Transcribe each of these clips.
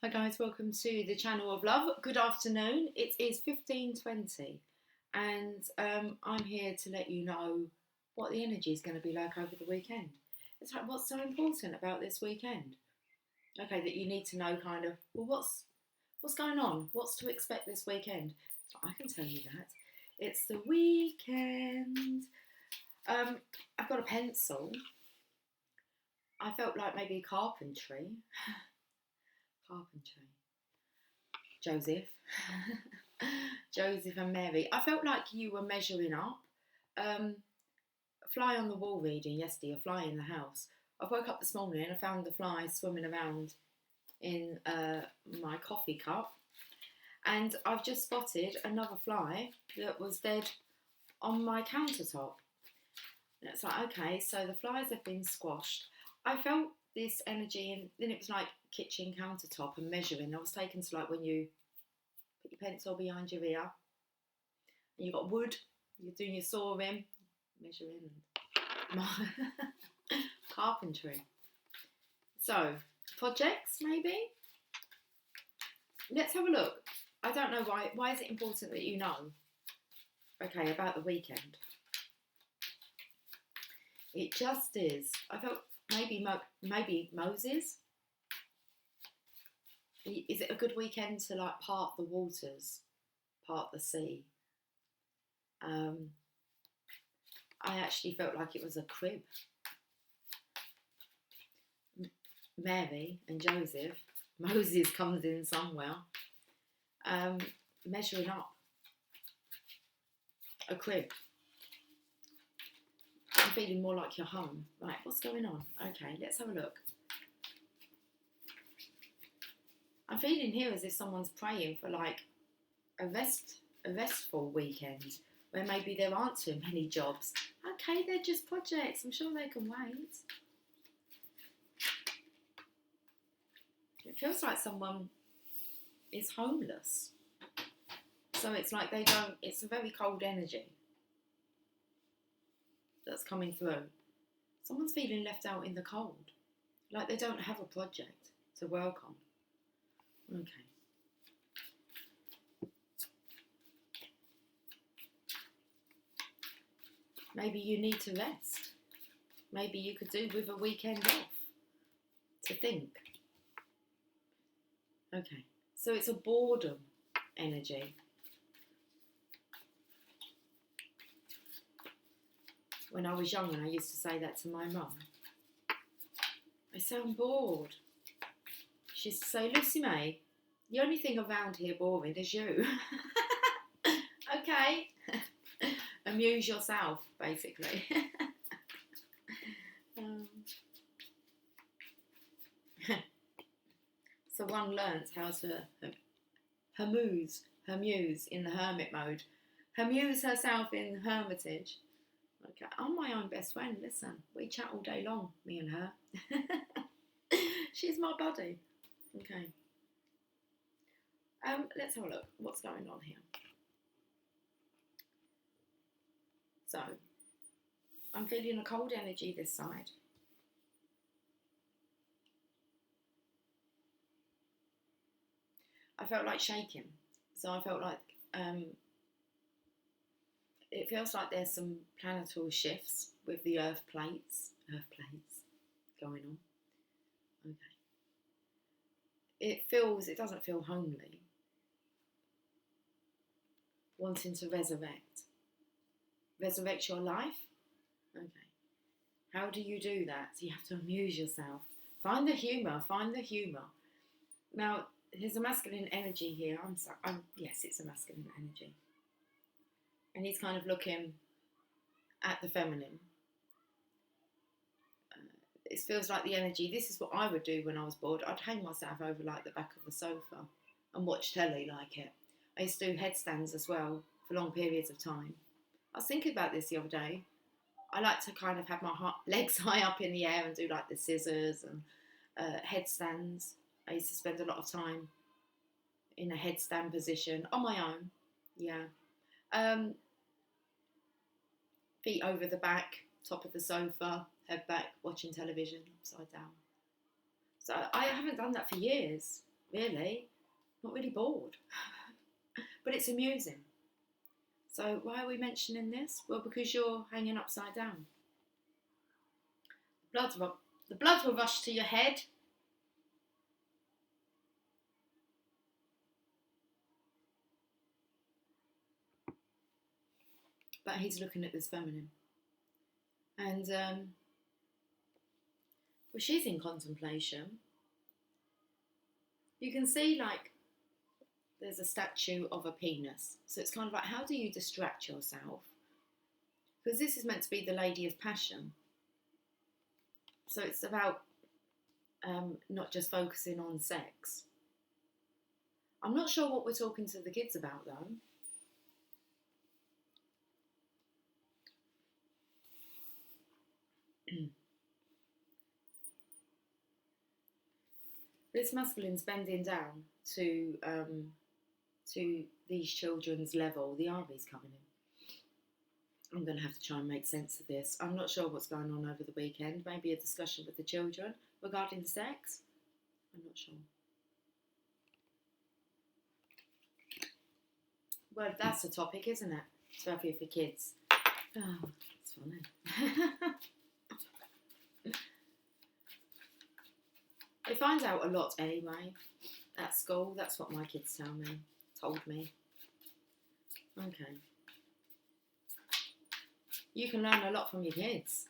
Hi guys, welcome to the channel of love. Good afternoon. It is 15:20 and I'm here to let you know what the energy is going to be like over the weekend. It's like, what's so important about this weekend? Okay, that you need to know kind of, well, what's going on? What's to expect this weekend? So I can tell you that. It's the weekend. I've got a pencil. I felt like maybe carpentry. Carpentry. Joseph. Joseph and Mary. I felt like you were measuring up. Fly on the wall reading yesterday, a fly in the house. I woke up this morning and I found the fly swimming around in my coffee cup. And I've just spotted another fly that was dead on my countertop. And it's like, okay, so the flies have been squashed. I felt this energy, and then it was like kitchen countertop and measuring. I was taken to like when you put your pencil behind your ear and you've got wood, you're doing your sawing, measuring, and carpentry. So, projects maybe? Let's have a look. I don't know why is it important that you know, okay, about the weekend? It just is. I felt maybe Moses. Is it a good weekend to like part the waters, part the sea? I actually felt like it was a crib. Mary and Joseph. Moses comes in somewhere. Measuring up. A crib. I'm feeling more like you're home. Right, what's going on? Okay, let's have a look. I'm feeling here as if someone's praying for like a restful weekend where maybe there aren't too many jobs. Okay, they're just projects. I'm sure they can wait. It feels like someone is homeless. So it's like it's a very cold energy that's coming through. Someone's feeling left out in the cold. Like they don't have a project to work on. Okay. Maybe you need to rest. Maybe you could do with a weekend off to think. Okay. So it's a boredom energy. When I was young and I used to say that to my mum. I sound bored. She used to say, Lucy May, the only thing around here boring is you. Okay. Amuse yourself, basically. So one learns how to muse in the hermit mode. Amuse herself in hermitage. Okay, I'm my own best friend. Listen, we chat all day long, me and her. She's my buddy. Okay. Let's have a look. What's going on here? So, I'm feeling a cold energy this side. I felt like shaking. So I felt like it feels like there's some planetary shifts with the earth plates going on. Okay. It doesn't feel homely. Wanting to resurrect your life. Okay. How do you do that? So you have to amuse yourself. Find the humour. Now, there's a masculine energy here. Yes, it's a masculine energy. And he's kind of looking at the feminine. It feels like the energy. This is what I would do when I was bored. I'd hang myself over like the back of the sofa and watch telly like it. I used to do headstands as well for long periods of time. I was thinking about this the other day. I like to kind of have my legs high up in the air and do like the scissors and headstands. I used to spend a lot of time in a headstand position on my own. Yeah. Feet over the back, top of the sofa, head back, watching television upside down. So I haven't done that for years, really. Not really bored. But it's amusing. So why are we mentioning this? Well, because you're hanging upside down. The blood will rush to your head. But he's looking at this feminine. And, well, she's in contemplation. You can see, like, there's a statue of a penis. So it's kind of like, how do you distract yourself? Because this is meant to be the Lady of Passion. So it's about not just focusing on sex. I'm not sure what we're talking to the kids about, though. This masculine's bending down to these children's level. The army's coming in. I'm going to have to try and make sense of this. I'm not sure what's going on over the weekend. Maybe a discussion with the children regarding sex. I'm not sure. Well, that's a topic, isn't it? Especially for kids. Oh, it's funny. They find out a lot anyway at school. That's what my kids told me. Okay. You can learn a lot from your kids.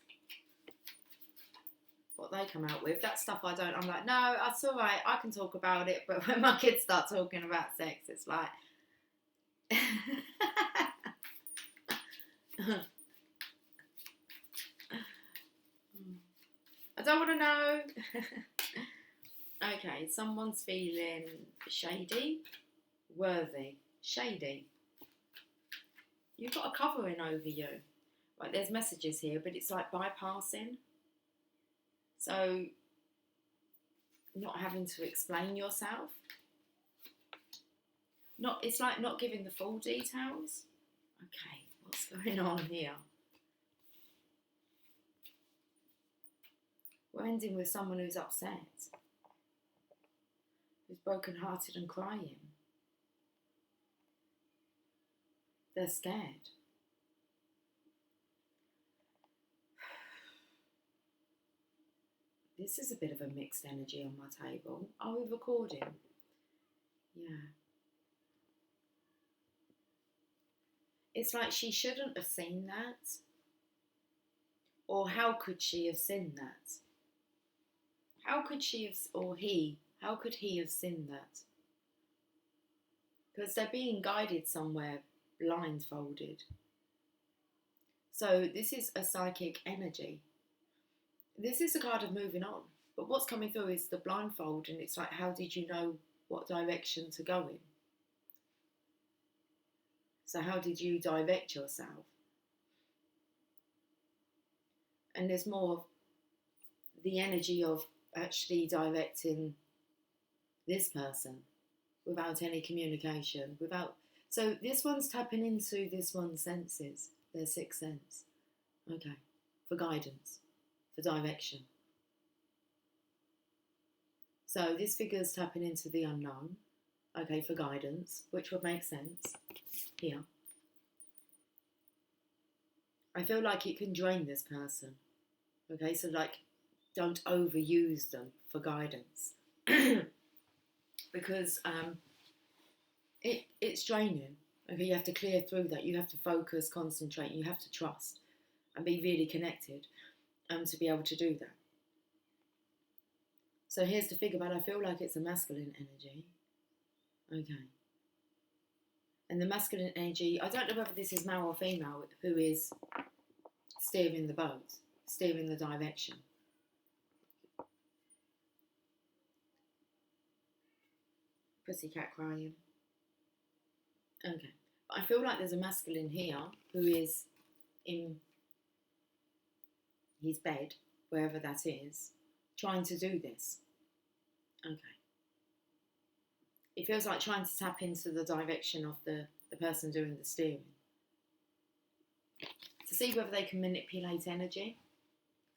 What they come out with. That stuff I don't. I'm like, no, that's all right. I can talk about it. But when my kids start talking about sex, it's like... I don't want to know. Okay, someone's feeling shady, worthy, shady. You've got a covering over you. Right, there's messages here, but it's like bypassing. So, not having to explain yourself. It's like not giving the full details. Okay, what's going on here? We're ending with someone who's upset. Who's broken-hearted and crying. They're scared. This is a bit of a mixed energy on my table. Are we recording? Yeah. It's like she shouldn't have seen that. Or how could she have seen that? How could she have, or he, how could he have seen that? Because they're being guided somewhere blindfolded. So this is a psychic energy. This is a card of moving on. But what's coming through is the blindfold, and it's like, how did you know what direction to go in? So how did you direct yourself? And there's more of the energy of actually directing this person without any communication, so this one's tapping into this one's senses, their sixth sense, okay, for guidance, for direction. So this figure's tapping into the unknown, okay, for guidance, which would make sense here. I feel like it can drain this person, okay, so like, don't overuse them for guidance because it's draining. Okay, you have to clear through that. You have to focus, concentrate. You have to trust and be really connected to be able to do that. So here's the figure, but I feel like it's a masculine energy. Okay. And the masculine energy, I don't know whether this is male or female who is steering the boat, steering the direction. Pussycat crying. Okay. But I feel like there's a masculine here who is in his bed, wherever that is, trying to do this. Okay. It feels like trying to tap into the direction of the person doing the steering. To see whether they can manipulate energy.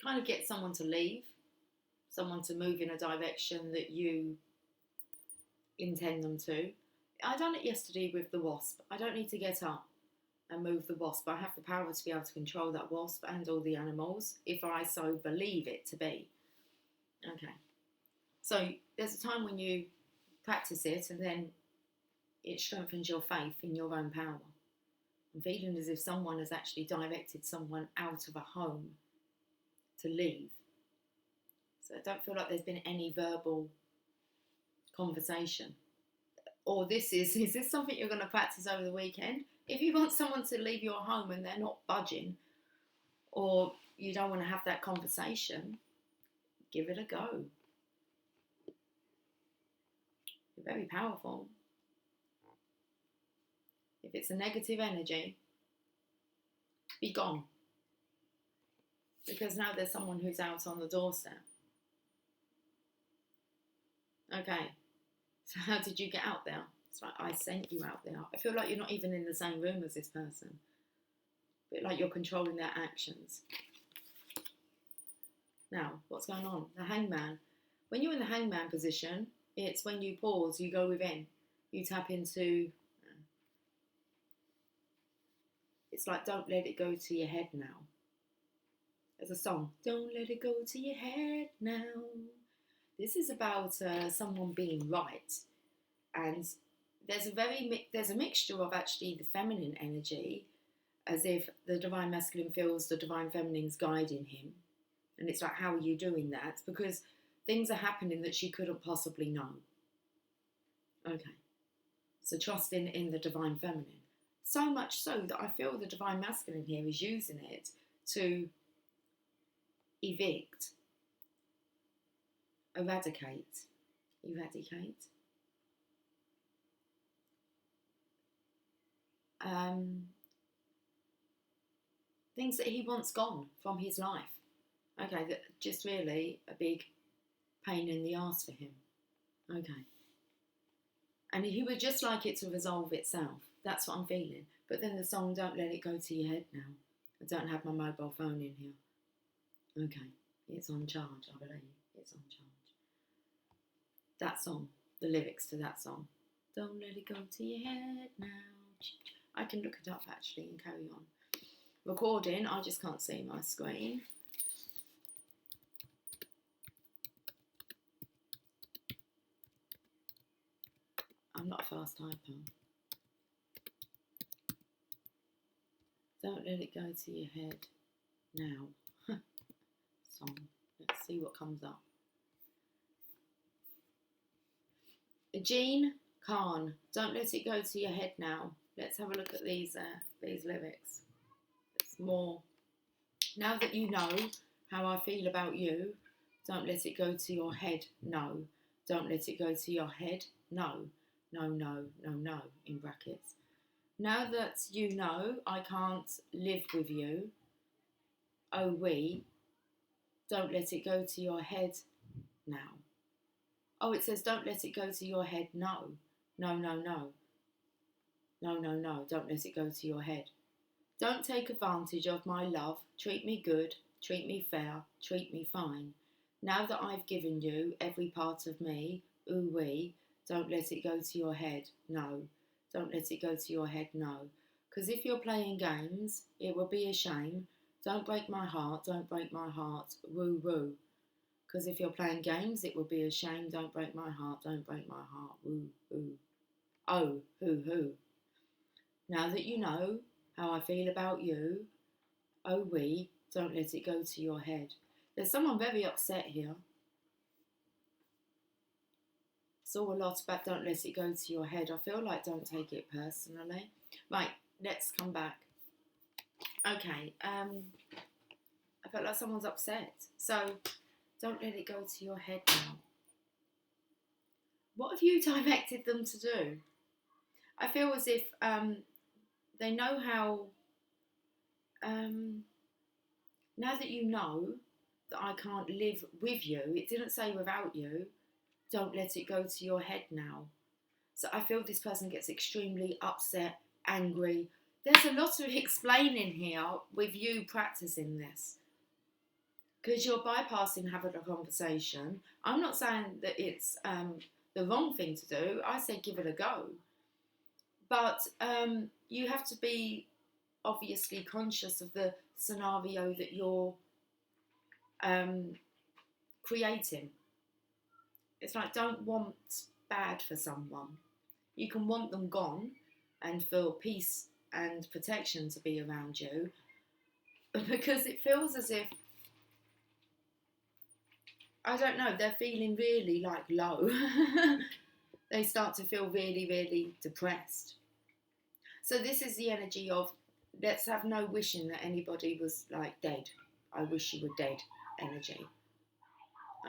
Kind of get someone to leave. Someone to move in a direction that you intend them to. I done it yesterday with the wasp. I don't need to get up and move the wasp. I have the power to be able to control that wasp and all the animals if I so believe it to be. Okay. So there's a time when you practice it and then it strengthens your faith in your own power. I'm feeling as if someone has actually directed someone out of a home to leave. So I don't feel like there's been any verbal conversation. Or is this something you're going to practice over the weekend? If you want someone to leave your home and they're not budging, or you don't want to have that conversation, give it a go. You're very powerful. If it's a negative energy, be gone. Because now there's someone who's out on the doorstep. Okay, so how did you get out there? It's like, I sent you out there. I feel like you're not even in the same room as this person. A bit like you're controlling their actions. Now, what's going on? The hangman. When you're in the hangman position, it's when you pause, you go within. You tap into... It's like, don't let it go to your head now. There's a song, don't let it go to your head now. This is about someone being right. And there's a mixture of actually the feminine energy, as if the divine masculine feels the divine feminine's guiding him. And it's like, how are you doing that? Because things are happening that she couldn't possibly know. Okay. So trusting in the divine feminine. So much so that I feel the divine masculine here is using it to evict, eradicate, things that he wants gone from his life. Okay, that just really a big pain in the arse for him. Okay. And he would just like it to resolve itself. That's what I'm feeling. But then the song, don't let it go to your head now. I don't have my mobile phone in here. Okay. It's on charge, I believe. It's on charge. That song, the lyrics to that song. Don't let it go to your head now. I can look it up actually and carry on. Recording, I just can't see my screen. I'm not a fast typer. Don't let it go to your head now. Song. Let's see what comes up. Jean Khan. Don't let it go to your head now. Let's have a look at these lyrics. It's more. Now that you know how I feel about you, don't let it go to your head. No. Don't let it go to your head. No. No, no, no, no, in brackets. Now that you know I can't live with you, oh we, don't let it go to your head now. Oh, it says don't let it go to your head, no. No, no, no. No, no, no, don't let it go to your head. Don't take advantage of my love. Treat me good, treat me fair, treat me fine. Now that I've given you every part of me, ooh wee, don't let it go to your head, no. Don't let it go to your head, no. Because if you're playing games, it will be a shame. Don't break my heart, don't break my heart, woo woo. Because if you're playing games, it will be a shame. Don't break my heart, don't break my heart, woo woo. Oh, hoo hoo. Now that you know how I feel about you, oh we, don't let it go to your head. There's someone very upset here. Saw a lot about don't let it go to your head. I feel like don't take it personally. Right, let's come back. Okay, I felt like someone's upset. So, don't let it go to your head now. What have you directed them to do? I feel as if they know how... now that you know that I can't live with you, it didn't say without you, don't let it go to your head now. So I feel this person gets extremely upset, angry. There's a lot of explaining here with you practicing this. Because you're bypassing having a conversation. I'm not saying that it's the wrong thing to do. I say give it a go. But you have to be obviously conscious of the scenario that you're creating. It's like, don't want bad for someone. You can want them gone and feel peace and protection to be around you, because it feels as if, I don't know, they're feeling really like low. They start to feel really, really depressed. So this is the energy of, let's have no wishing that anybody was like dead. I wish you were dead energy.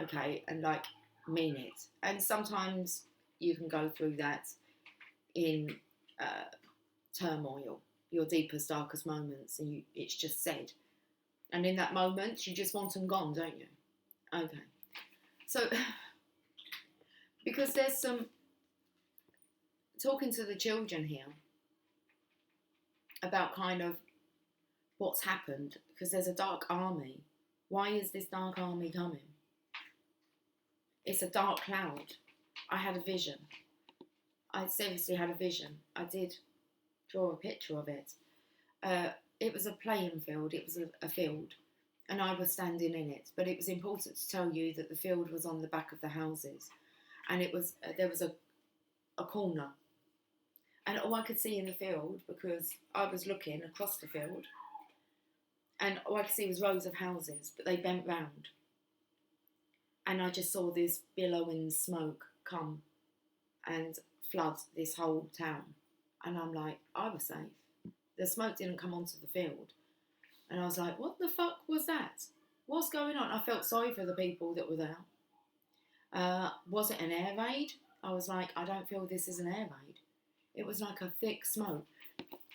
Okay, and like mean it. And sometimes you can go through that in turmoil, your deepest, darkest moments, and it's just said. And in that moment, you just want them gone, don't you? Okay. So, because there's some, talking to the children here about kind of what's happened, because there's a dark army. Why is this dark army coming? It's a dark cloud. I had a vision. I seriously had a vision. I did draw a picture of it. It was a playing field. It was a field, and I was standing in it. But it was important to tell you that the field was on the back of the houses, and it was there was a corner, and all I could see in the field, because I was looking across the field, and all I could see was rows of houses, but they bent round, and I just saw this billowing smoke come and flood this whole town. And I'm like, I was safe. The smoke didn't come onto the field. And I was like, what the fuck was that? What's going on? I felt sorry for the people that were there. Was it an air raid? I was like, I don't feel this is an air raid. It was like a thick smoke.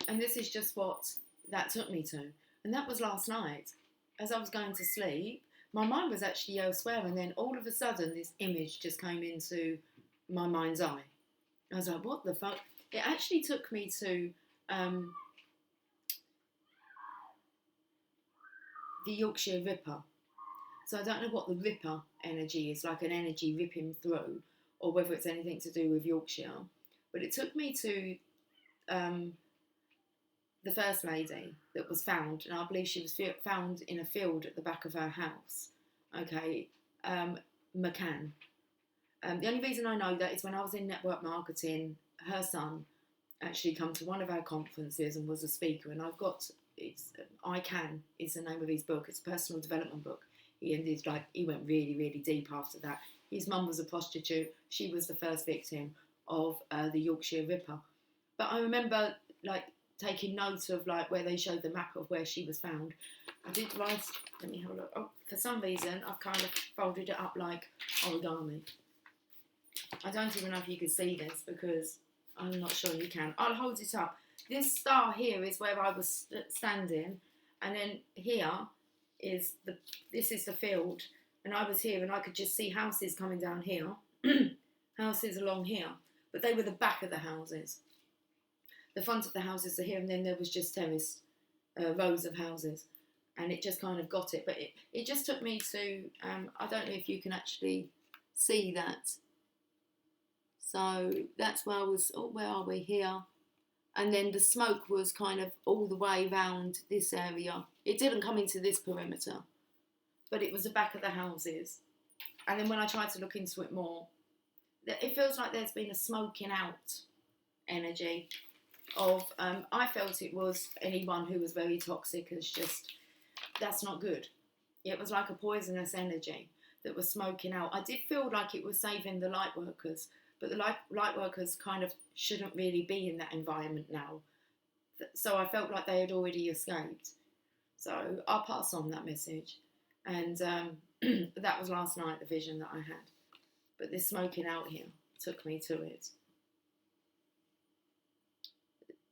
And this is just what that took me to. And that was last night. As I was going to sleep, my mind was actually elsewhere. And then all of a sudden, this image just came into my mind's eye. I was like, what the fuck? It actually took me to the Yorkshire Ripper. So I don't know what the Ripper energy is, like an energy ripping through, or whether it's anything to do with Yorkshire. But it took me to the First Lady that was found, and I believe she was found in a field at the back of her house. Okay, McCann. The only reason I know that is when I was in network marketing, her son actually come to one of our conferences and was a speaker, and I've got, it's I Can is the name of his book. It's a personal development book. He went really, really deep after that. His mum was a prostitute. She was the first victim of the Yorkshire Ripper. But I remember like taking note of like where they showed the map of where she was found. I did write, let me have a look. Oh, for some reason I've kind of folded it up like origami. I don't even know if you can see this because I'm not sure you can. I'll hold it up. This star here is where I was standing, and then here is this is the field, and I was here, and I could just see houses coming down here, houses along here, but they were the back of the houses. The front of the houses are here, and then there was just terraced rows of houses, and it just kind of got it. But it just took me to, I don't know if you can actually see that. So that's where I was, oh, where are we here? And then the smoke was kind of all the way around this area. It didn't come into this perimeter, but it was the back of the houses. And then when I tried to look into it more, it feels like there's been a smoking out energy of, I felt it was anyone who was very toxic as just, that's not good. It was like a poisonous energy that was smoking out. I did feel like it was saving the light workers, but the light workers kind of shouldn't really be in that environment now. So I felt like they had already escaped. So I'll pass on that message. And that was last night, the vision that I had. But this smoking out here took me to it.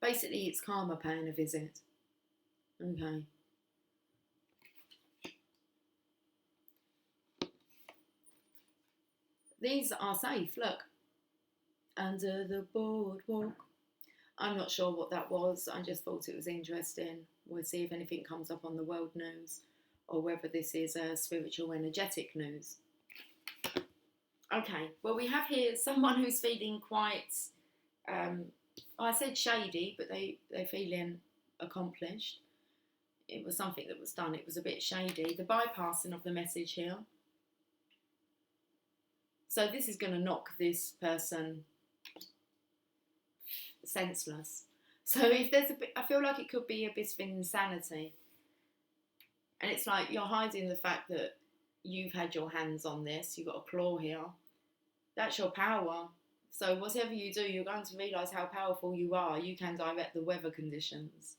Basically, it's karma paying a visit. Okay. These are safe, look. Under the boardwalk. I'm not sure what that was. I just thought it was interesting. We'll see if anything comes up on the world news or whether this is a spiritual energetic news. Okay, well, we have here someone who's feeling quite, I said shady, but they're feeling accomplished. It was something that was done. It was a bit shady. The bypassing of the message here. So this is going to knock this person senseless. So if there's a bit, I feel like it could be a bit of insanity. And it's like you're hiding the fact that you've had your hands on this. You've got a claw here. That's your power. So whatever you do, you're going to realise how powerful you are. You can direct the weather conditions.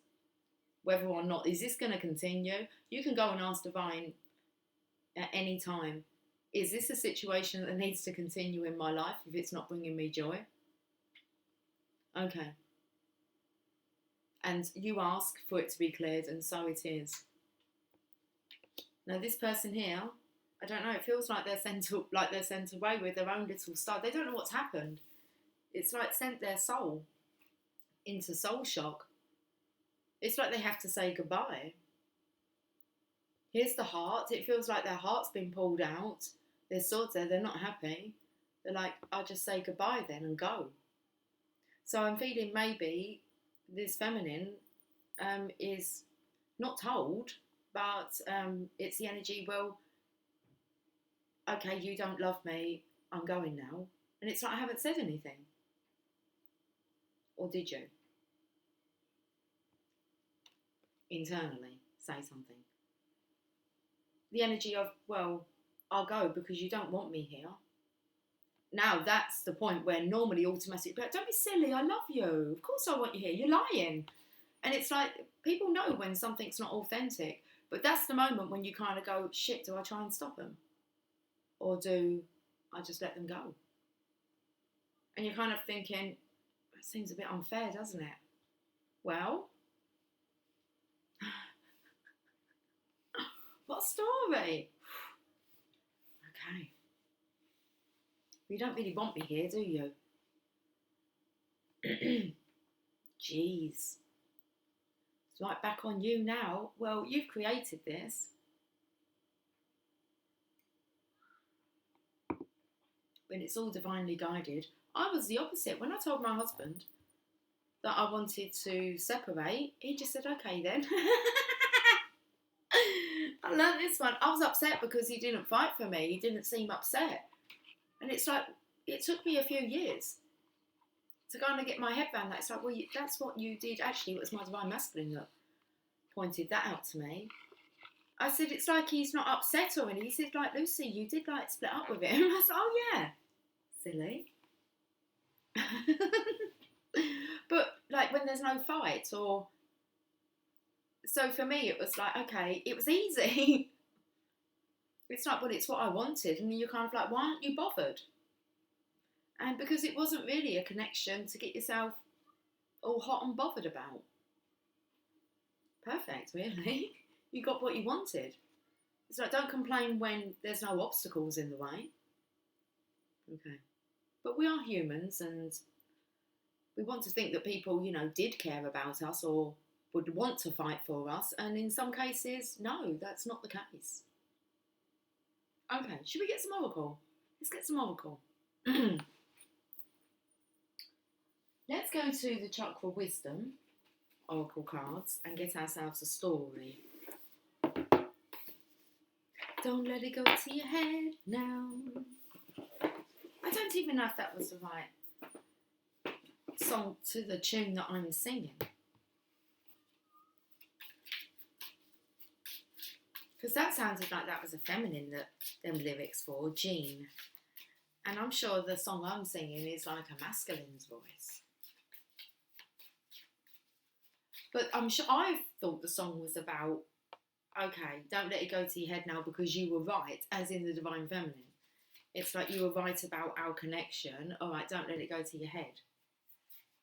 Whether or not, is this going to continue? You can go and ask Divine at any time. Is this a situation that needs to continue in my life if it's not bringing me joy? Okay. And you ask for it to be cleared, and so it is. Now this person here, I don't know, it feels like they're sent away with their own little stuff. They don't know what's happened. It's like sent their soul into soul shock. It's like they have to say goodbye. Here's the heart. It feels like their heart's been pulled out. They're swords there. They're not happy. They're like, I'll just say goodbye then and go. So I'm feeling maybe this feminine is not told, but it's the energy, well, okay, you don't love me. I'm going now. And it's like, I haven't said anything. Or did you? Internally, say something. The energy of, well, I'll go because you don't want me here. Now that's the point where normally automatically, but don't be silly, I love you. Of course I want you here, you're lying. And it's like, people know when something's not authentic, but that's the moment when you kind of go, shit, do I try and stop them? Or do I just let them go? And you're kind of thinking, that seems a bit unfair, doesn't it? Well, what story? Okay. You don't really want me here, do you? Jeez. It's like back on you now. Well, you've created this. When it's all divinely guided. I was the opposite. When I told my husband that I wanted to separate, he just said, okay then. I learned this one. I was upset because he didn't fight for me. He didn't seem upset. And it's like, it took me a few years to kind of get my head around that. It's like, well, that's what you did. Actually, it was my divine masculine that pointed that out to me. I said, it's like he's not upset or anything. He said, like, Lucy, you did, like, split up with him. I said, oh, yeah. Silly. But, like, when there's no fight or... So for me, it was like, okay, it was easy. It's like, well, it's what I wanted. And you're kind of like, why aren't you bothered? And because it wasn't really a connection to get yourself all hot and bothered about. Perfect, really. You got what you wanted. It's like, don't complain when there's no obstacles in the way. Okay. But we are humans and we want to think that people, you know, did care about us or would want to fight for us. And in some cases, no, that's not the case. Okay, should we get some oracle? Let's get some oracle. Let's go to the Chakra Wisdom oracle cards and get ourselves a story. Don't let it go to your head now. I don't even know if that was the right song to the tune that I'm singing. Because that sounded like that was a feminine that them lyrics for, Jean. And I'm sure the song I'm singing is like a masculine's voice. But I'm sure I thought the song was about, okay, don't let it go to your head now because you were right, as in the divine feminine. It's like you were right about our connection. All right, don't let it go to your head.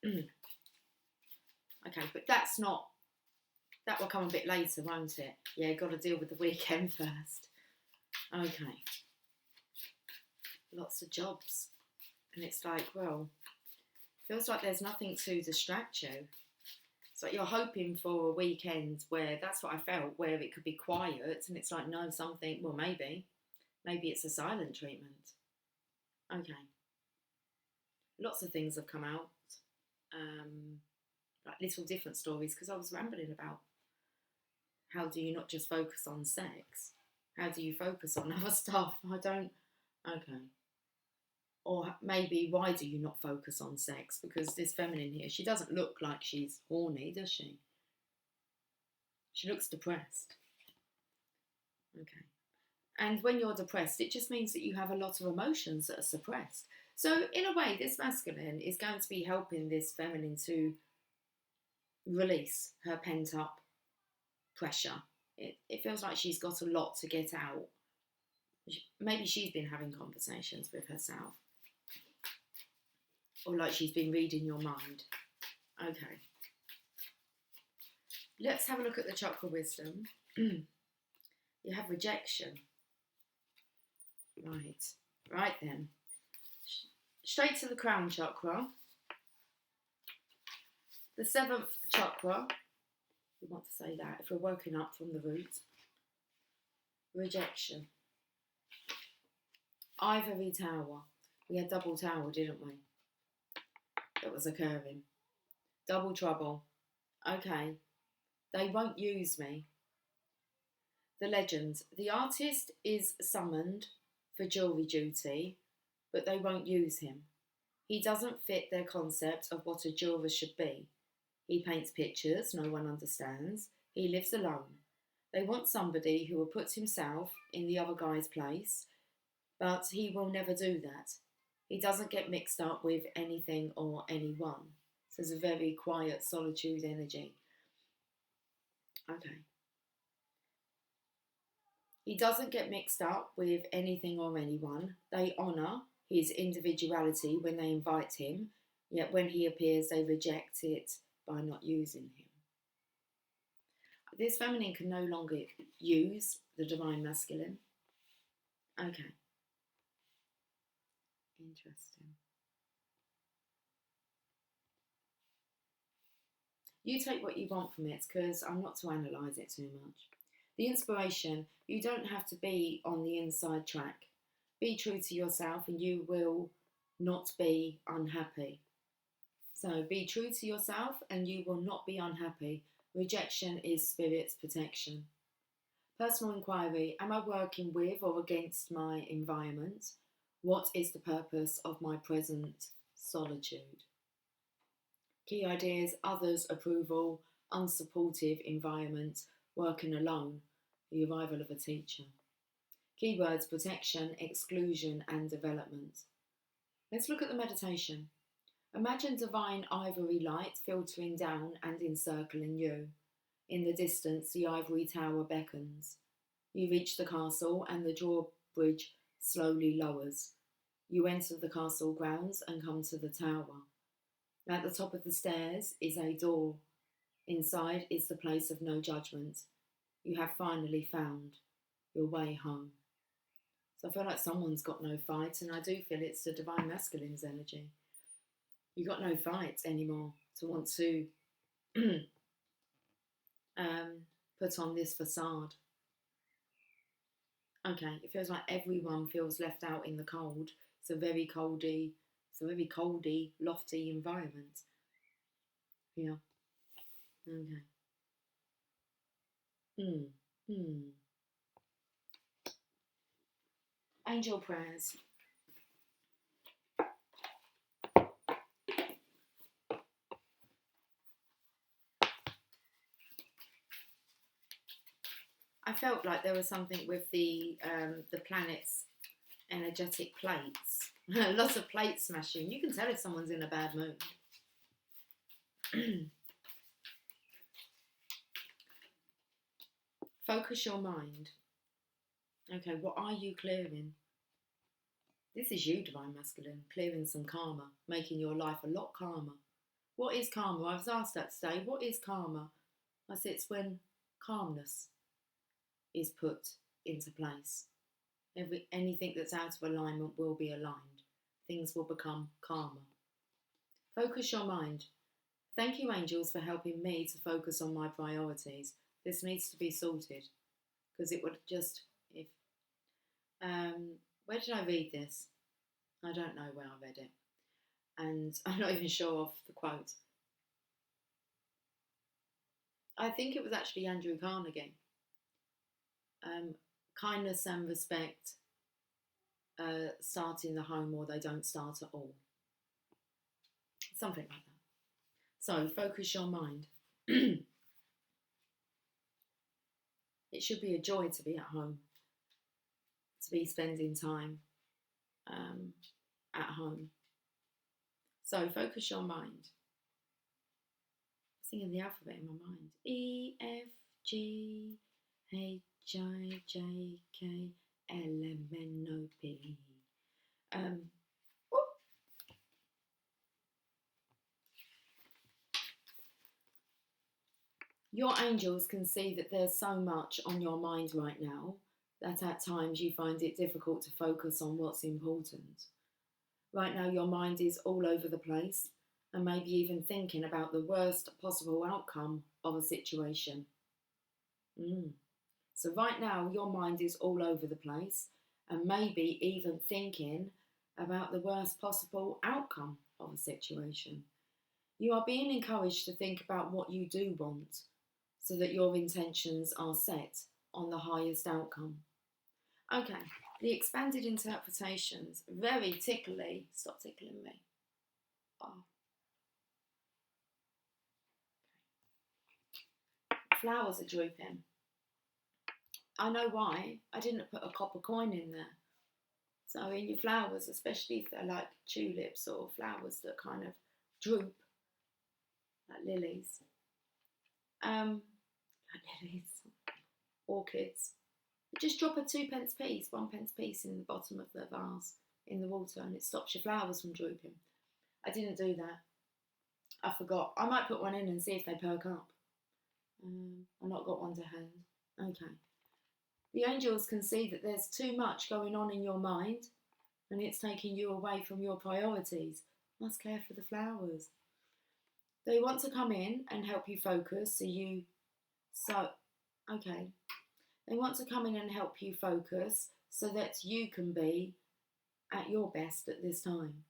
Okay, but that's not, that will come a bit later, won't it? Yeah, got to deal with the weekend first. Okay. Lots of jobs. And it's like, well, feels like there's nothing to distract you. It's like you're hoping for a weekend where, that's what I felt, where it could be quiet. And it's like, no, something, well, maybe it's a silent treatment. Okay. Lots of things have come out, like little different stories, because I was rambling about how do you not just focus on sex? How do you focus on other stuff? I don't. Okay. Or maybe why do you not focus on sex? Because this feminine here, she doesn't look like she's horny, does she? She looks depressed. Okay. And when you're depressed, it just means that you have a lot of emotions that are suppressed. So in a way, this masculine is going to be helping this feminine to release her pent up pressure. It feels like she's got a lot to get out. Maybe she's been having conversations with herself. Or like she's been reading your mind. Okay. Let's have a look at the chakra wisdom. You have rejection. Right then. Straight to the crown chakra. The 7th chakra. We want to say that if we're working up from the root. Rejection. Ivory tower. We had double tower, didn't we? That was occurring. Double trouble. Okay. They won't use me. The legend. The artist is summoned for jewellery duty, but they won't use him. He doesn't fit their concept of what a jeweller should be. He paints pictures no one understands. He lives alone. They want somebody who will put himself in the other guy's place, but he will never do that. He doesn't get mixed up with anything or anyone. So it's a very quiet solitude energy. Okay. He doesn't get mixed up with anything or anyone. They honour his individuality when they invite him, yet when he appears they reject it by not using him. This feminine can no longer use the divine masculine. Okay. Interesting. You take what you want from it, because I'm not to analyse it too much. The inspiration, you don't have to be on the inside track. Be true to yourself and you will not be unhappy. So be true to yourself and you will not be unhappy. Rejection is spirit's protection. Personal inquiry, am I working with or against my environment? What is the purpose of my present solitude? Key ideas, others' approval, unsupportive environment, working alone, the arrival of a teacher. Keywords, protection, exclusion and development. Let's look at the meditation. Imagine divine ivory light filtering down and encircling you. In the distance, the ivory tower beckons. You reach the castle and the drawbridge slowly lowers. You enter the castle grounds and come to the tower. At the top of the stairs is a door. Inside is the place of no judgment. You have finally found your way home. So I feel like someone's got no fight, and I do feel it's the divine masculine's energy. You got no fight anymore to want to put on this facade. Okay, it feels like everyone feels left out in the cold. It's a very coldy, lofty environment. Yeah. Okay. Angel prayers. I felt like there was something with the planets' energetic plates. Lots of plate smashing. You can tell if someone's in a bad mood. Focus your mind. Okay, what are you clearing? This is you, divine masculine, clearing some karma, making your life a lot calmer. What is karma? I was asked that today. What is karma? I said it's when calmness is put into place. Anything that's out of alignment will be aligned. Things will become calmer. Focus your mind. Thank you, angels, for helping me to focus on my priorities. This needs to be sorted, because it would just, where did I read this? I don't know where I read it, and I'm not even sure of the quote. I think it was actually Andrew Carnegie. Kindness and respect start in the home, or they don't start at all. Something like that. So focus your mind. It should be a joy to be at home, to be spending time at home. So focus your mind. Singing the alphabet in my mind. E, F, G, H, I, J, K, L, M, N, O, P. Your angels can see that there's so much on your mind right now that at times you find it difficult to focus on what's important. Right now your mind is all over the place and maybe even thinking about the worst possible outcome of a situation. So right now your mind is all over the place and maybe even thinking about the worst possible outcome of a situation. You are being encouraged to think about what you do want, so that your intentions are set on the highest outcome. Okay, the expanded interpretations, very tickly. Stop tickling me. Oh. Flowers are drooping. I know why. I didn't put a copper coin in there. So in your flowers, especially if they're like tulips or flowers that kind of droop, like lilies, orchids, just drop a 2p piece, 1p piece in the bottom of the vase in the water and it stops your flowers from drooping. I didn't do that. I forgot. I might put one in and see if they perk up. I've not got one to hand. Okay. The angels can see that there's too much going on in your mind and it's taking you away from your priorities. Must care for the flowers. They want to come in and help you focus They want to come in and help you focus so that you can be at your best at this time.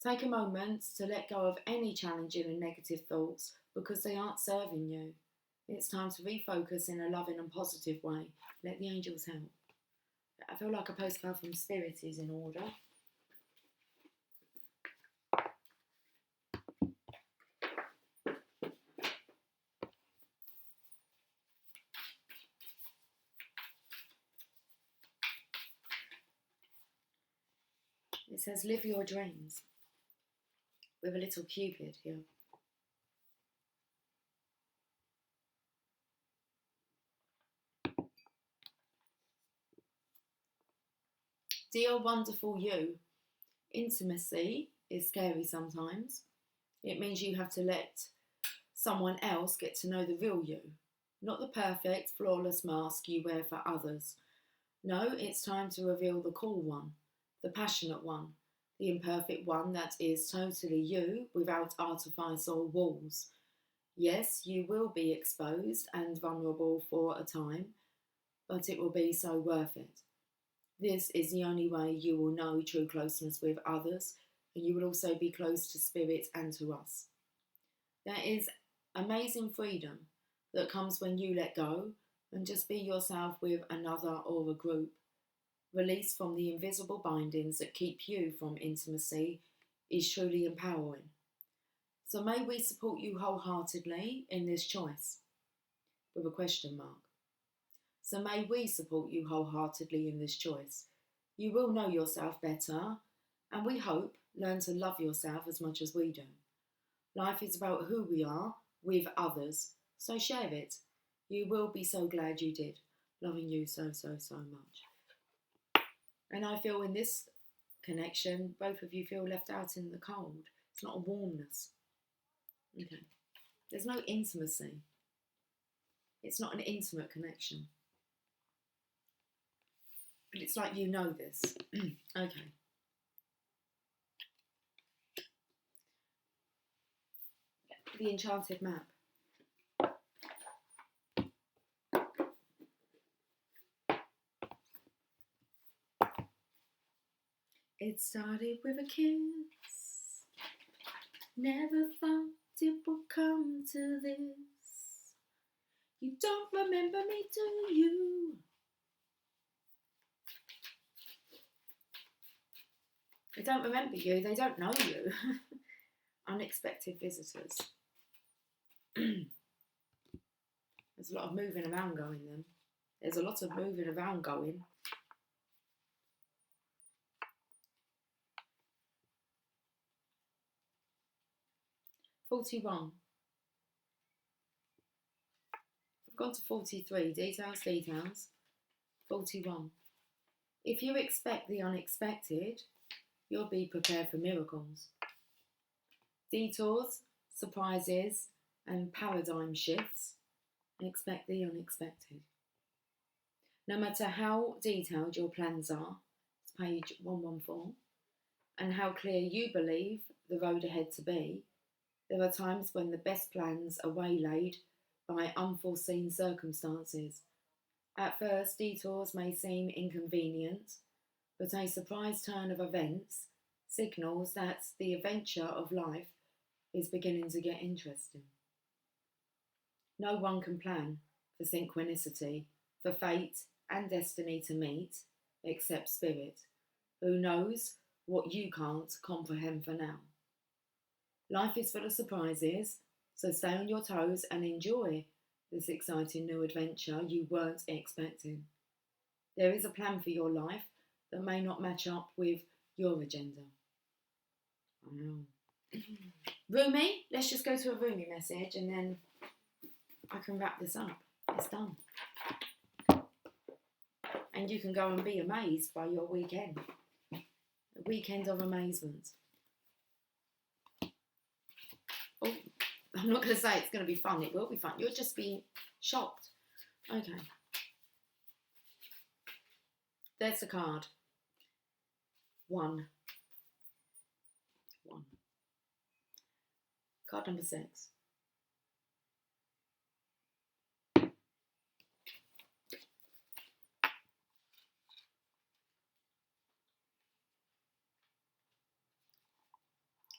Take a moment to let go of any challenging and negative thoughts because they aren't serving you. It's time to refocus in a loving and positive way. Let the angels help. I feel like a postcard from Spirit is in order. It says, live your dreams, with a little cupid here. Dear wonderful you, intimacy is scary sometimes. It means you have to let someone else get to know the real you, not the perfect, flawless mask you wear for others. No, it's time to reveal the cool one, the passionate one, the imperfect one that is totally you without artifice or walls. Yes, you will be exposed and vulnerable for a time, but it will be so worth it. This is the only way you will know true closeness with others, and you will also be close to spirit and to us. There is amazing freedom that comes when you let go and just be yourself with another or a group. Release from the invisible bindings that keep you from intimacy is truly empowering. So may we support you wholeheartedly in this choice, with a question mark. So may we support you wholeheartedly in this choice. You will know yourself better, and we hope learn to love yourself as much as we do. Life is about who we are with others, so share it. You will be so glad you did. Loving you so much. And I feel in this connection, both of you feel left out in the cold. It's not a warmness. Okay. There's no intimacy. It's not an intimate connection. But it's like you know this. Okay. The enchanted map. It It started with a kiss. Never thought it would come to this. You don't remember me, do you? They don't remember you, they don't know you. Unexpected visitors. There's a lot of moving around going then. There's a lot of moving around going. $41. I've gone to 43. Details. 41. If you expect the unexpected, you'll be prepared for miracles. Detours, surprises, and paradigm shifts. Expect the unexpected. No matter how detailed your plans are, it's page 114, and how clear you believe the road ahead to be, there are times when the best plans are waylaid by unforeseen circumstances. At first, detours may seem inconvenient, but a surprise turn of events signals that the adventure of life is beginning to get interesting. No one can plan for synchronicity, for fate and destiny to meet, except Spirit, who knows what you can't comprehend for now. Life is full of surprises, so stay on your toes and enjoy this exciting new adventure you weren't expecting. There is a plan for your life that may not match up with your agenda. Rumi, let's just go to a Rumi message and then I can wrap this up. It's done. And you can go and be amazed by your weekend. A weekend of amazement. Oh, I'm not going to say it's going to be fun. It will be fun. You'll just be shocked. Okay. There's the card. 1. Card number 6.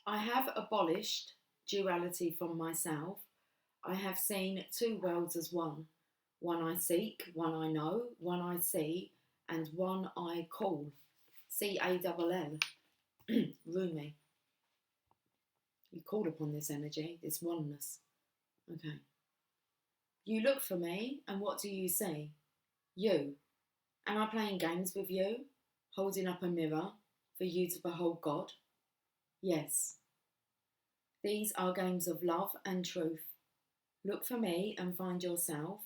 I have abolished duality from myself. I have seen 2 worlds as one. One I seek, one I know, one I see, and one I call. C-A-L-L. Rumi. You call upon this energy, this oneness. Okay. You look for me, and what do you see? You. Am I playing games with you? Holding up a mirror for you to behold God? Yes. These are games of love and truth. Look for me and find yourself,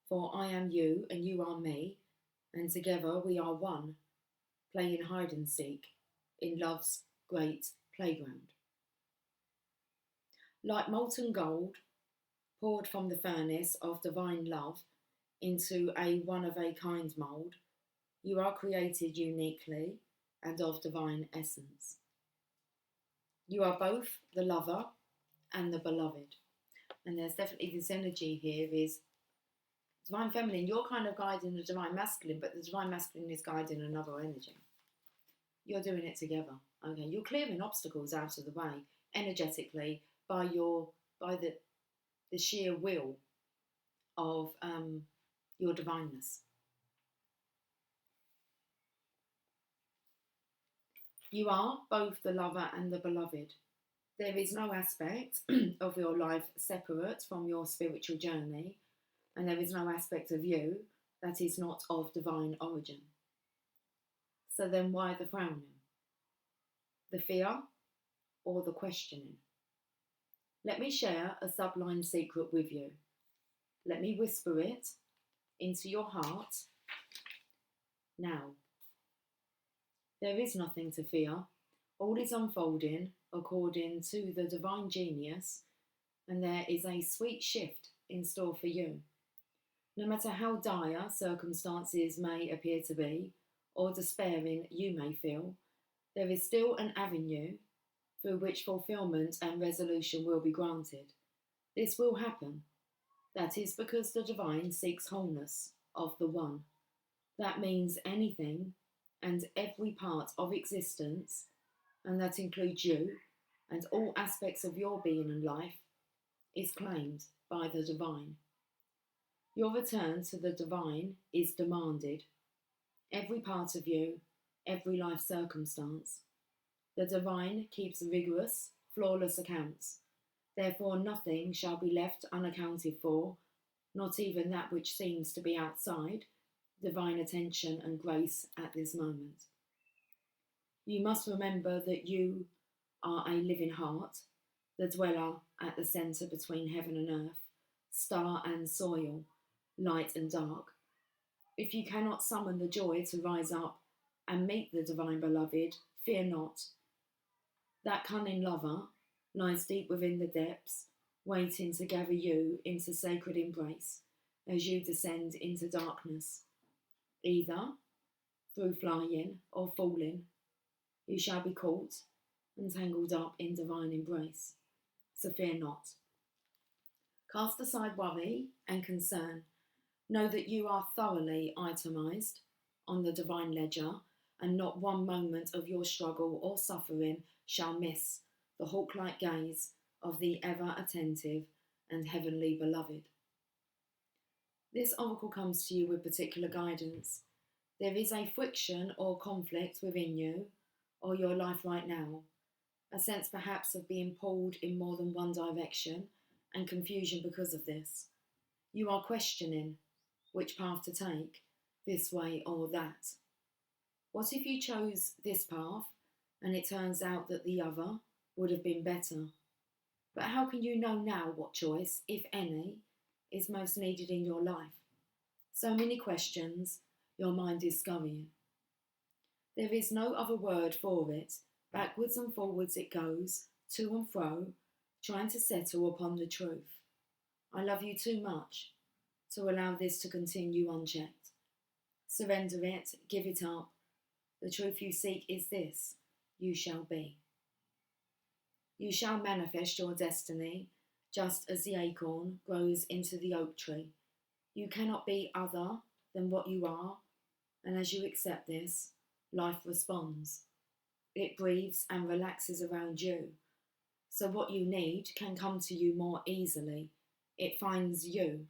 for I am you and you are me, and together we are one, playing hide and seek in love's great playground. Like molten gold, poured from the furnace of divine love into a one-of-a-kind mould, you are created uniquely and of divine essence. You are both the lover and the beloved. And there's definitely this energy here is divine feminine. You're kind of guiding the divine masculine, but the divine masculine is guiding another energy. You're doing it together. Okay, you're clearing obstacles out of the way energetically by the sheer will of your divineness. You are both the lover and the beloved. There is no aspect of your life separate from your spiritual journey, and there is no aspect of you that is not of divine origin. So then why the frowning? The fear or the questioning? Let me share a sublime secret with you. Let me whisper it into your heart now. There is nothing to fear. All is unfolding according to the divine genius, and there is a sweet shift in store for you. No matter how dire circumstances may appear to be, or despairing you may feel, there is still an avenue through which fulfillment and resolution will be granted. This will happen. That is because the divine seeks wholeness of the one. That means anything and every part of existence, and that includes you and all aspects of your being and life, is claimed by the divine. Your return to the divine is demanded. Every part of you, every life circumstance. The divine keeps rigorous, flawless accounts. Therefore, nothing shall be left unaccounted for, not even that which seems to be outside divine attention and grace at this moment. You must remember that you are a living heart, the dweller at the centre between heaven and earth, star and soil, light and dark. If you cannot summon the joy to rise up and meet the divine beloved, fear not. That cunning lover lies deep within the depths, waiting to gather you into sacred embrace as you descend into darkness. Either through flying or falling, you shall be caught and tangled up in divine embrace. So fear not. Cast aside worry and concern. Know that you are thoroughly itemised on the divine ledger, and not one moment of your struggle or suffering shall miss the hawk-like gaze of the ever-attentive and heavenly beloved. This oracle comes to you with particular guidance. There is a friction or conflict within you or your life right now, a sense perhaps of being pulled in more than one direction and confusion because of this. You are questioning which path to take, this way or that. What if you chose this path and it turns out that the other would have been better? But how can you know now what choice, if any, is most needed in your life? So many questions, your mind is scurrying. There is no other word for it. Backwards and forwards it goes, to and fro, trying to settle upon the truth. I love you too much to allow this to continue unchecked. Surrender it, give it up. The truth you seek is this: you shall be. You shall manifest your destiny, just as the acorn grows into the oak tree. You cannot be other than what you are, and as you accept this, life responds. It breathes and relaxes around you, so what you need can come to you more easily. It finds you,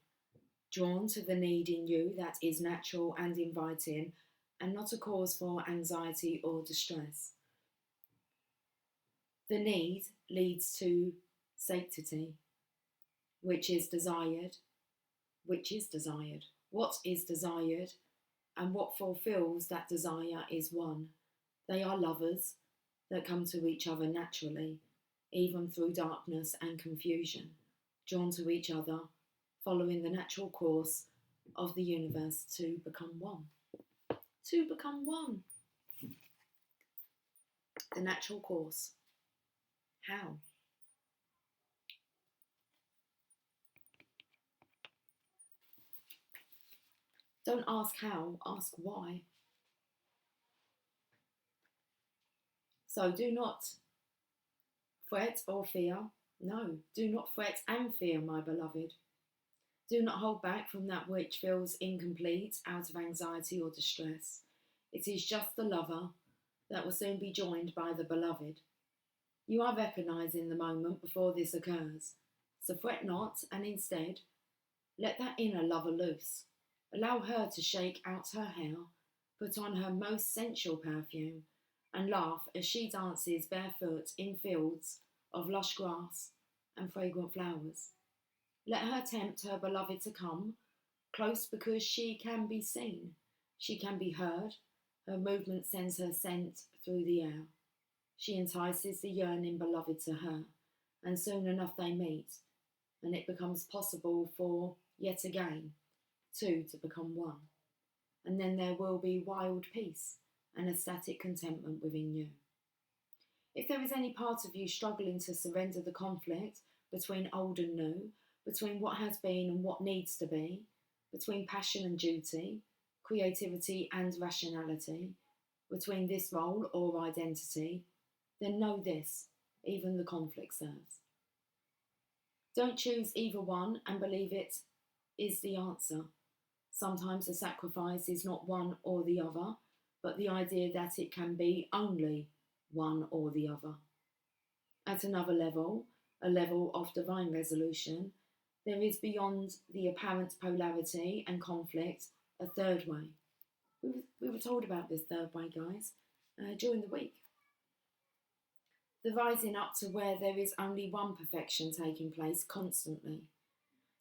drawn to the need in you that is natural and inviting, and not a cause for anxiety or distress. The need leads to sanctity, which is desired. What is desired and what fulfills that desire is one. They are lovers that come to each other naturally, even through darkness and confusion, drawn to each other, following the natural course of the universe to become one. To become one. The natural course. How? Don't ask how, ask why. So do not fret or fear. No, do not fret and fear, my beloved. Do not hold back from that which feels incomplete out of anxiety or distress. It is just the lover that will soon be joined by the beloved. You are recognising the moment before this occurs. So fret not, and instead, let that inner lover loose. Allow her to shake out her hair, put on her most sensual perfume, and laugh as she dances barefoot in fields of lush grass and fragrant flowers. Let her tempt her beloved to come close, because she can be seen, she can be heard. Her movement sends her scent through the air. She entices the yearning beloved to her, and soon enough they meet, and it becomes possible for, yet again, two to become one. And then there will be wild peace and ecstatic contentment within you. If there is any part of you struggling to surrender the conflict between old and new, between what has been and what needs to be, between passion and duty, creativity and rationality, between this role or identity, then know this: even the conflict serves. Don't choose either one and believe it is the answer. Sometimes the sacrifice is not one or the other, but the idea that it can be only one or the other. At another level, a level of divine resolution, there is beyond the apparent polarity and conflict a third way. We were told about this third way, guys, during the week. The rising up to where there is only one perfection taking place constantly.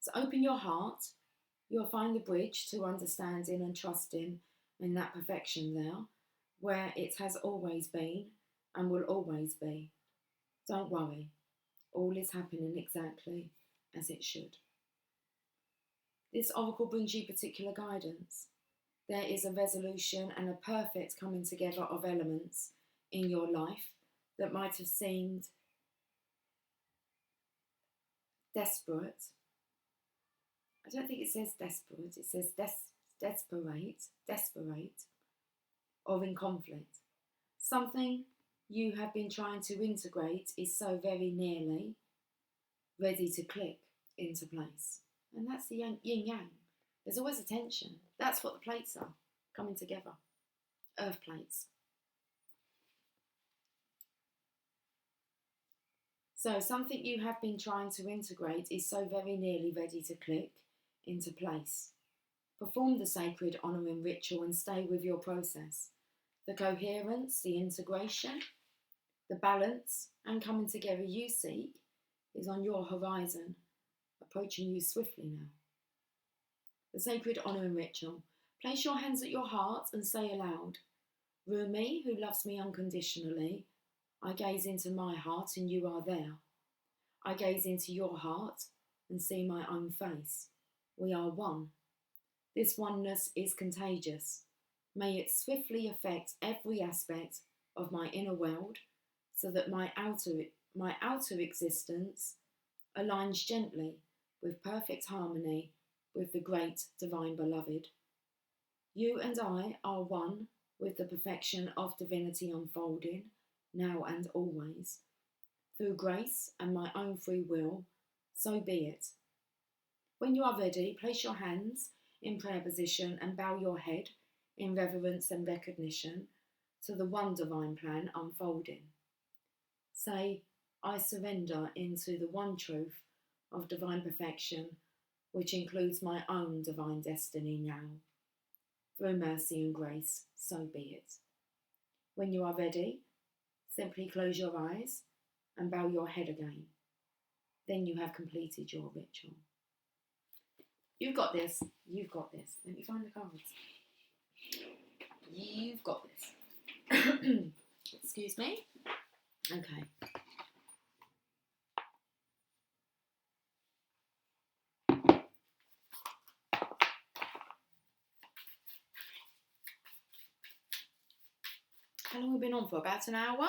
So open your heart, you'll find the bridge to understanding and trusting in that perfection there, where it has always been and will always be. Don't worry, all is happening exactly as it should. This oracle brings you particular guidance. There is a resolution and a perfect coming together of elements in your life that might have seemed desperate. I don't think it says desperate, it says desperate, or in conflict. Something you have been trying to integrate is so very nearly ready to click into place. And that's the yin-yang. There's always a tension. That's what the plates are, coming together. Earth plates. So something you have been trying to integrate is so very nearly ready to click into place. Perform the sacred honouring ritual and stay with your process. The coherence, the integration, the balance and coming together you seek is on your horizon, approaching you swiftly now. The sacred honouring ritual. Place your hands at your heart and say aloud, Rumi, who loves me unconditionally, I gaze into my heart and you are there. I gaze into your heart and see my own face. We are one. This oneness is contagious. May it swiftly affect every aspect of my inner world so that my outer existence aligns gently with perfect harmony with the great divine beloved. You and I are one with the perfection of divinity unfolding, now and always. Through grace and my own free will, so be it. When you are ready, place your hands in prayer position and bow your head in reverence and recognition to the one divine plan unfolding. Say, I surrender into the one truth of divine perfection, which includes my own divine destiny now. Through mercy and grace, so be it. When you are ready, simply close your eyes and bow your head again. Then you have completed your ritual. You've got this. You've got this. Let me find the cards. You've got this. Excuse me. Okay. How long have we been on for? About an hour?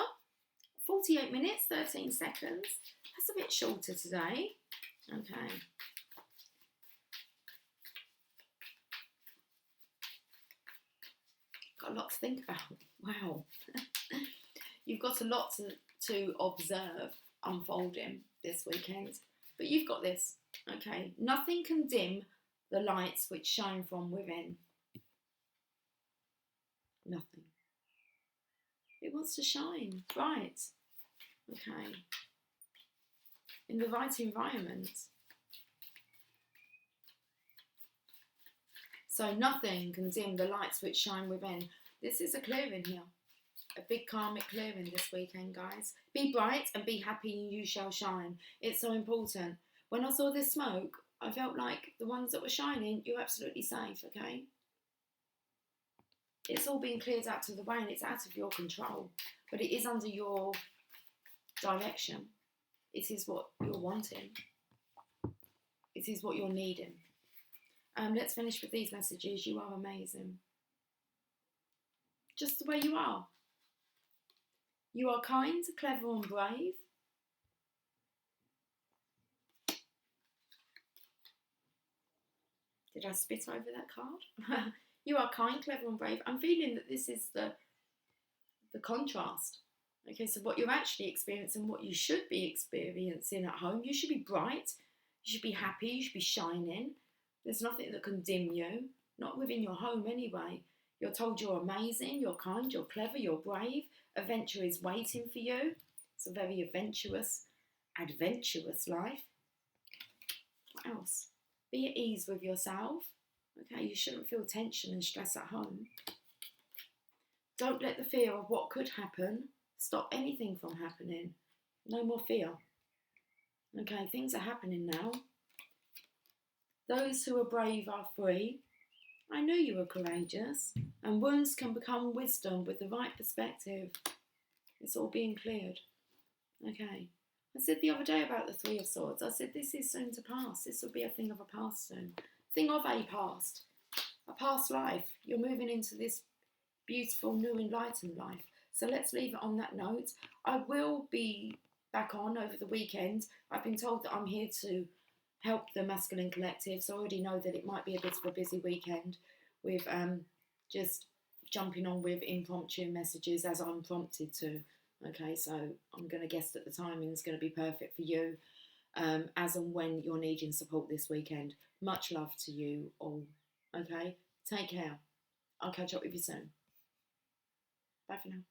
48 minutes, 13 seconds. That's a bit shorter today. Okay. Got a lot to think about. Wow. You've got a lot to observe unfolding this weekend. But you've got this. Okay. Nothing can dim the lights which shine from within. Nothing. It wants to shine bright. Okay. In the right environment. So nothing can dim the lights which shine within. This is a clearing here. A big karmic clearing this weekend, guys. Be bright and be happy and you shall shine. It's so important. When I saw this smoke, I felt like the ones that were shining, you're absolutely safe, okay? It's all being cleared out to the way and it's out of your control. But it is under your direction. It is what you're wanting. It is what you're needing. Let's finish with these messages. You are amazing. Just the way you are. You are kind, clever and brave. Did I spit over that card? You are kind, clever and brave. I'm feeling that this is the contrast. Okay, so what you're actually experiencing, what you should be experiencing at home, you should be bright, you should be happy, you should be shining. There's nothing that can dim you, not within your home anyway. You're told you're amazing, you're kind, you're clever, you're brave. Adventure is waiting for you. It's a very adventurous life. What else? Be at ease with yourself. Okay, you shouldn't feel tension and stress at home. Don't let the fear of what could happen stop anything from happening. No more fear. Okay, things are happening now. Those who are brave are free. I knew you were courageous, and wounds can become wisdom with the right perspective. It's all being cleared. Okay. I said the other day about the Three of Swords, I said this is soon to pass. This will be a thing of a past soon. Thing of a past life. You're moving into this beautiful, new, enlightened life. So let's leave it on that note. I will be back on over the weekend. I've been told that I'm here to help the Masculine Collective, so I already know that it might be a bit of a busy weekend with just jumping on with impromptu messages as I'm prompted to. Okay, so I'm going to guess that the timing is going to be perfect for you as and when you're needing support this weekend. Much love to you all. Okay, take care. I'll catch up with you soon. Bye for now.